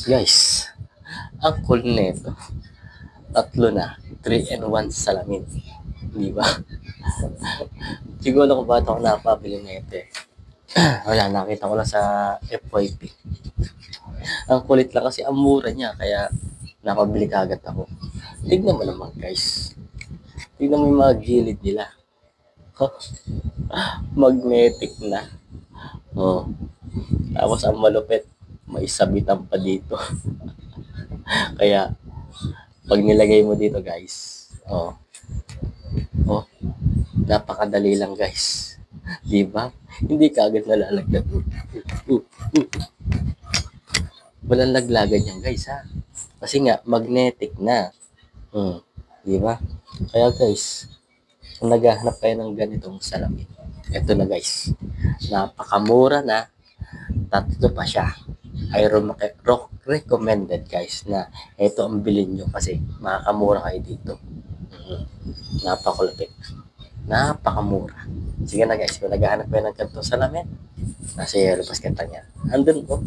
Guys, ang cool nito. Tatlo na. 3-in-1 salamin. Di ba? Siguro kung bakit ako napabili nito eh. Wala, nakita ko lang sa FYP. Ang kulit lang kasi ang mura niya, kaya napabili kagad ako. Tignan mo naman guys. Tignan mo yung mga gilid nila. Magnetic na. Oh. Tapos ang malupit, may sabitan pa dito. Kaya, pag nilagay mo dito guys, napakadali lang guys. Di ba? Hindi ka agad nalalaglag. Walang laglagan yan guys ha. Kasi nga, magnetic na. Di ba? Kaya guys, kung naghahanap kayo ng ganitong salamin, eto na guys. Napakamura na. Tatlo pa siya. I recommended guys na ito ang bilhin nyo kasi makakamura kayo dito. Napakulapit. Napakamura. Sige na guys, kung naghahanap kayo ng ganitong salamin, nasa yellow basket niya. Andun po.